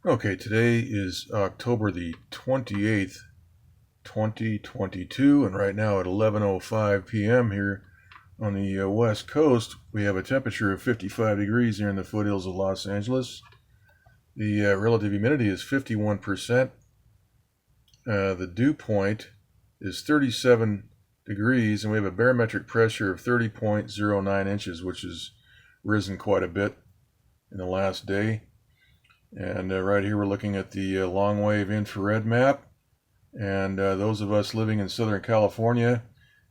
Okay, today is October the 28th, 2022, and right now at 11:05 p.m. here on the West Coast, we have a temperature of 55 degrees here in the foothills of Los Angeles. The relative humidity is 51%. The dew point is 37 degrees, and we have a barometric pressure of 30.09 inches, which has risen quite a bit in the last day. And right here we're looking at the Longwave infrared map. And those of us living in Southern California,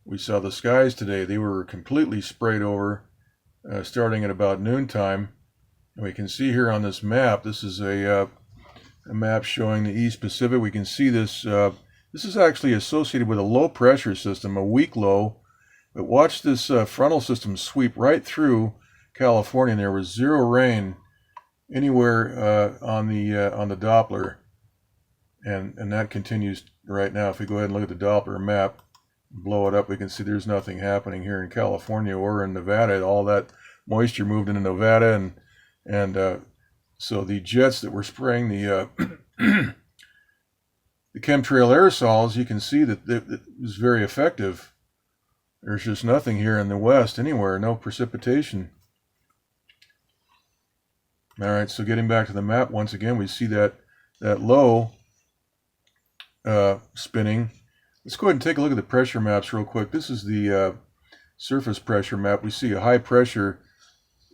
we saw the skies today. They were completely sprayed over starting at about noontime. And we can see here on this map, this is a map showing the East Pacific. We can see this. This is actually associated with a low pressure system, a weak low. But watch this frontal system sweep right through California, and there was zero rain anywhere on the Doppler, and that continues right now. If we go ahead and look at the Doppler map, blow it up, we can see there's nothing happening here in California or in Nevada. All that moisture moved into Nevada, and so the jets that were spraying the the chemtrail aerosols, you can see that it was very effective. There's just nothing here in the West anywhere, no precipitation. All right, so getting back to the map once again, we see that low spinning. Let's go ahead and take a look at the pressure maps real quick. This is the surface pressure map. We see a high pressure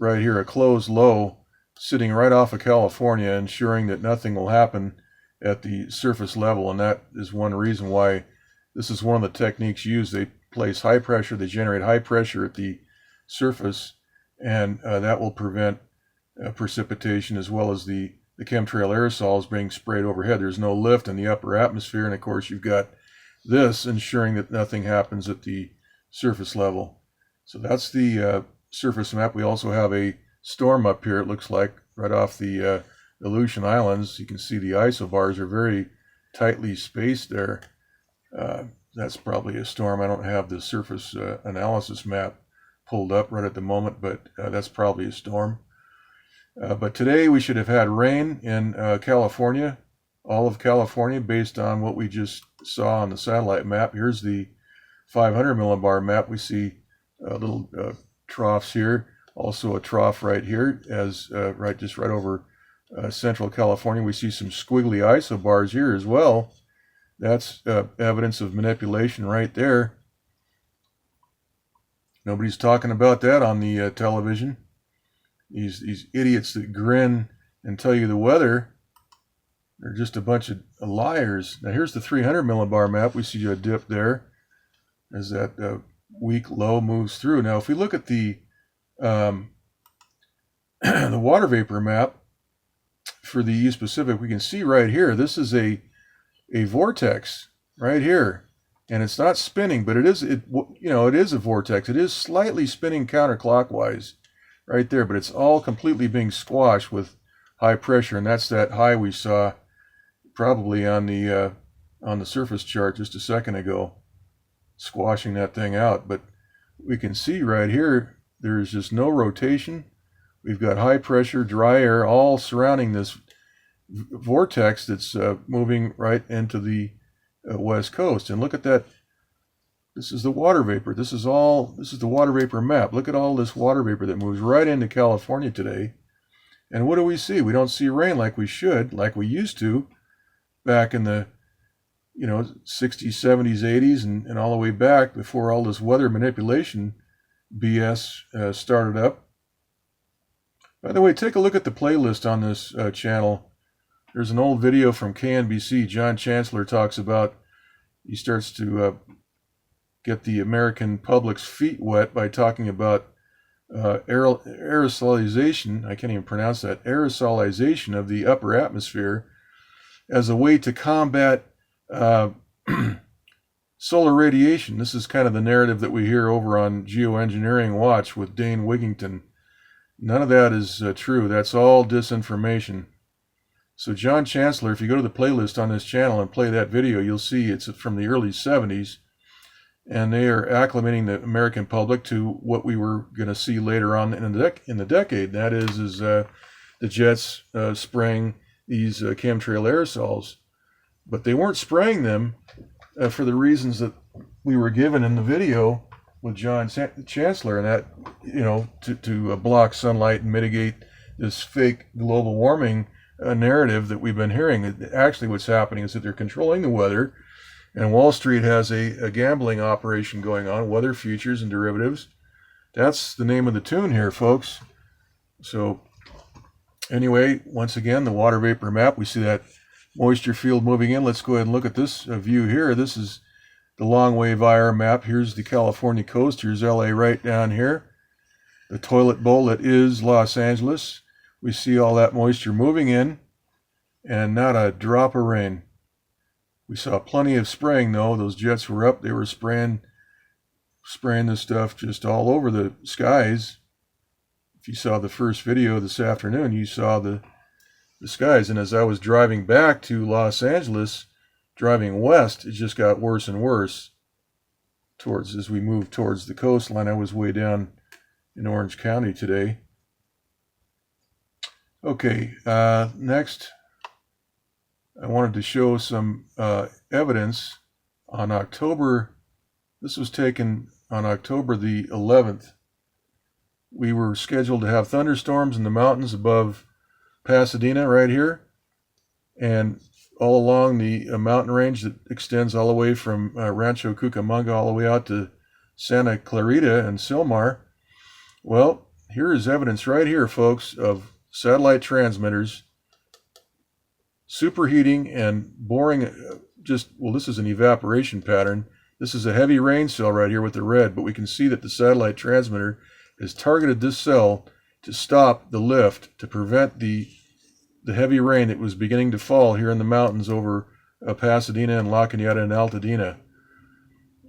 right here, a closed low sitting right off of California, ensuring that nothing will happen at the surface level, and that is one reason why this is one of the techniques used. They place high pressure, they generate high pressure at the surface, and that will prevent precipitation, as well as the chemtrail aerosols being sprayed overhead. There's no lift in the upper atmosphere, and of course you've got this ensuring that nothing happens at the surface level. So that's the surface map. We also have a storm up here, it looks like, right off the Aleutian Islands. You can see the isobars are very tightly spaced there. That's probably a storm. I don't have the surface analysis map pulled up right at the moment, but that's probably a storm. But today we should have had rain in California, all of California, based on what we just saw on the satellite map. Here's the 500 millibar map. We see little troughs here, also a trough right here, as just right over central California. We see some squiggly isobars here as well. That's evidence of manipulation right there. Nobody's talking about that on the television. These idiots that grin and tell you the weather, they're just a bunch of liars. Now here's the 300 millibar map. We see a dip there as that weak low moves through. Now if we look at the the water vapor map for the East Pacific, we can see right here, this is a vortex right here, and it's not spinning, but it is a vortex. It is slightly spinning counterclockwise right there, but it's all completely being squashed with high pressure, and that's that high we saw probably on the surface chart just a second ago, squashing that thing out. But we can see right here there's just no rotation. We've got high pressure, dry air all surrounding this vortex that's moving right into the West Coast. And look at that. This is the water vapor. This is the water vapor map. Look at all this water vapor that moves right into California today. And what do we see? We don't see rain like we should, like we used to back in the 60s, 70s, 80s, and all the way back before all this weather manipulation BS started up. By the way, take a look at the playlist on this channel. There's an old video from KNBC. John Chancellor talks about, he starts to get the American public's feet wet by talking about aerosolization, I can't even pronounce that, aerosolization of the upper atmosphere as a way to combat solar radiation. This is kind of the narrative that we hear over on Geoengineering Watch with Dane Wigington. None of that is true. That's all disinformation. So John Chancellor, if you go to the playlist on this channel and play that video, you'll see it's from the early 70s. And they are acclimating the American public to what we were going to see later on in the decade. That is the jets spraying these chemtrail aerosols, but they weren't spraying them for the reasons that we were given in the video with John Chancellor, and that, you know, to block sunlight and mitigate this fake global warming narrative that we've been hearing. Actually, what's happening is that they're controlling the weather, and Wall Street has a gambling operation going on, weather futures and derivatives. That's the name of the tune here, folks. So anyway, once again, the water vapor map, we see that moisture field moving in. Let's go ahead and look at this view here. This is the Longwave IR map. Here's the California coast. Here's LA right down here. The toilet bowl that is Los Angeles. We see all that moisture moving in, and not a drop of rain. We saw plenty of spraying, though. Those jets were up. They were spraying this stuff just all over the skies. If you saw the first video this afternoon, you saw the skies. And as I was driving back to Los Angeles, driving west, it just got worse and worse as we moved towards the coastline. I was way down in Orange County today. Okay, next, I wanted to show some evidence on October. This was taken on October the 11th. We were scheduled to have thunderstorms in the mountains above Pasadena right here, and all along the mountain range that extends all the way from Rancho Cucamonga all the way out to Santa Clarita and Silmar. Well, here is evidence right here, folks, of satellite transmitters superheating and boring. Well, this is an evaporation pattern. This is a heavy rain cell right here with the red, but we can see that the satellite transmitter has targeted this cell to stop the lift, to prevent the heavy rain that was beginning to fall here in the mountains over Pasadena and La Cañada and Altadena.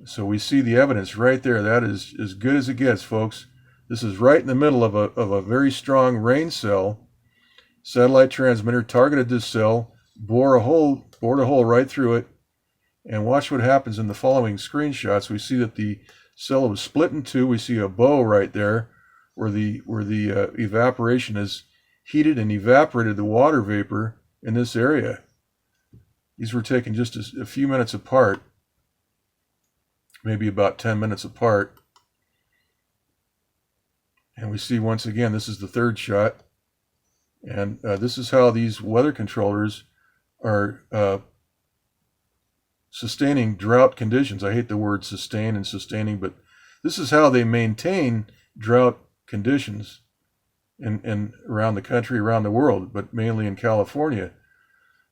So we see the evidence right there. That is as good as it gets, folks. This is right in the middle of a very strong rain cell. Satellite transmitter targeted this cell, bored a hole right through it, and watch what happens in the following screenshots. We see that the cell was split in two. We see a bow right there where the evaporation has heated and evaporated the water vapor in this area. These were taken just a few minutes apart, maybe about 10 minutes apart. And we see once again, this is the third shot. And this is how these weather controllers are sustaining drought conditions. I hate the word sustain and sustaining, but this is how they maintain drought conditions in around the country, around the world, but mainly in California,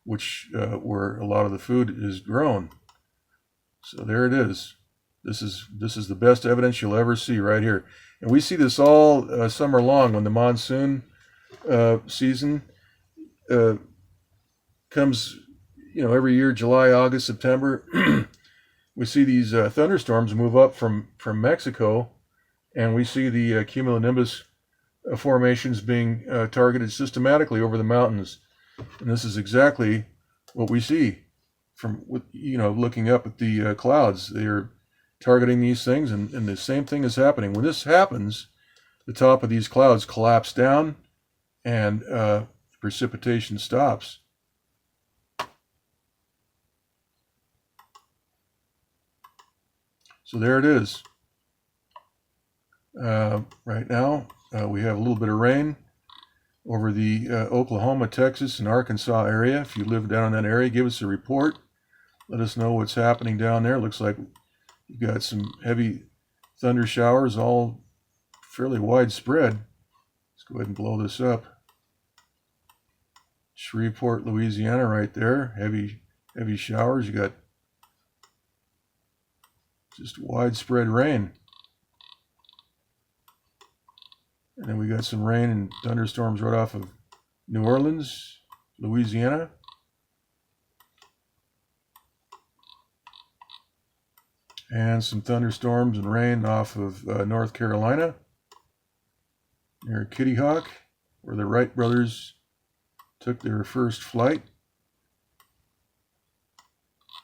which where a lot of the food is grown. So there it is. This is the best evidence you'll ever see right here. And we see this all summer long when the monsoon season comes, every year, July, August, September. We see these thunderstorms move up from Mexico, and we see the cumulonimbus formations being targeted systematically over the mountains. And this is exactly what we see from looking up at the clouds. They are targeting these things, and the same thing is happening. When this happens, the top of these clouds collapse down, and precipitation stops. So there it is. Right now, we have a little bit of rain over the Oklahoma, Texas, and Arkansas area. If you live down in that area, give us a report. Let us know what's happening down there. Looks like you've got some heavy thunder showers, all fairly widespread. Let's go ahead and blow this up. Shreveport, Louisiana, right there. Heavy showers. You got just widespread rain. And then we got some rain and thunderstorms right off of New Orleans, Louisiana. And some thunderstorms and rain off of North Carolina, near Kitty Hawk, where the Wright brothers took their first flight.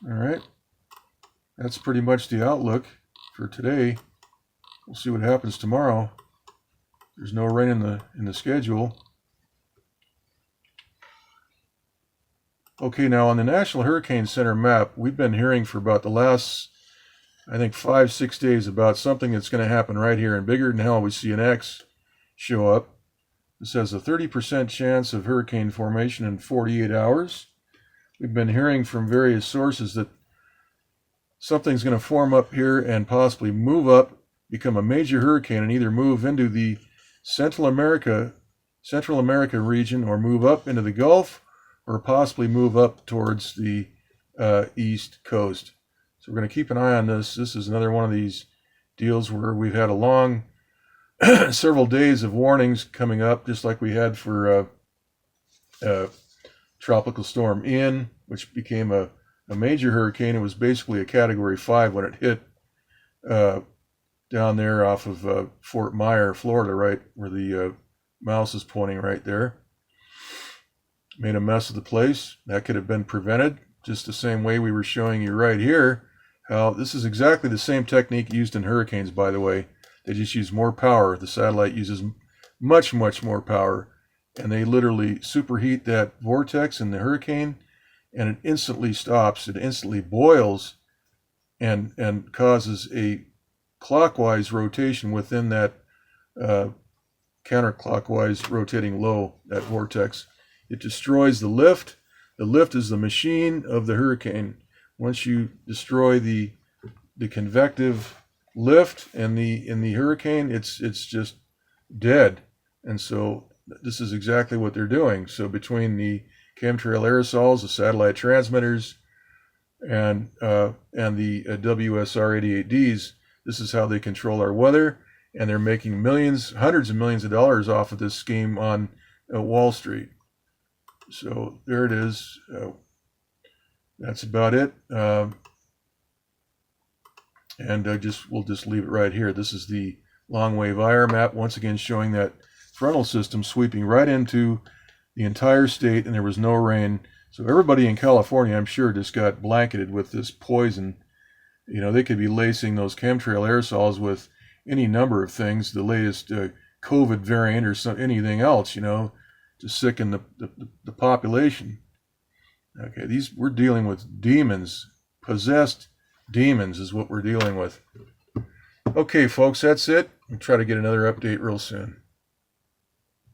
All right. That's pretty much the outlook for today. We'll see what happens tomorrow. There's no rain in the schedule. Okay, now on the National Hurricane Center map, we've been hearing for about the last, I think, 5-6 days about something that's going to happen right here. And bigger than hell, we see an X show up. It says a 30% chance of hurricane formation in 48 hours. We've been hearing from various sources that something's going to form up here and possibly move up, become a major hurricane, and either move into the Central America region, or move up into the Gulf, or possibly move up towards the East Coast. So we're going to keep an eye on this. This is another one of these deals where we've had a long several days of warnings coming up, just like we had for Tropical Storm Ian, which became a major hurricane. It was basically a Category 5 when it hit down there off of Fort Myer, Florida, right where the mouse is pointing right there. Made a mess of the place. That could have been prevented, just the same way we were showing you right here. How this is exactly the same technique used in hurricanes, by the way. They just use more power. The satellite uses much, much more power. And they literally superheat that vortex in the hurricane, and it instantly stops. It instantly boils and causes a clockwise rotation within that counterclockwise rotating low, that vortex. It destroys the lift. The lift is the machine of the hurricane. Once you destroy the convective lift in the hurricane, it's just dead. And so this is exactly what they're doing. So between the chemtrail aerosols, the satellite transmitters, and the WSR-88Ds, this is how they control our weather, and they're making millions, hundreds of millions of dollars off of this scheme on Wall Street. So there it is. That's about it. We'll just leave it right here. This is the Longwave IR map, once again showing that frontal system sweeping right into the entire state, and there was no rain. So everybody in California, I'm sure, just got blanketed with this poison. You know, they could be lacing those chemtrail aerosols with any number of things, the latest COVID variant or anything else, you know, to sicken the population. Okay, we're dealing with demons, possessed demons is what we're dealing with. Okay, folks, that's it. I'll try to get another update real soon.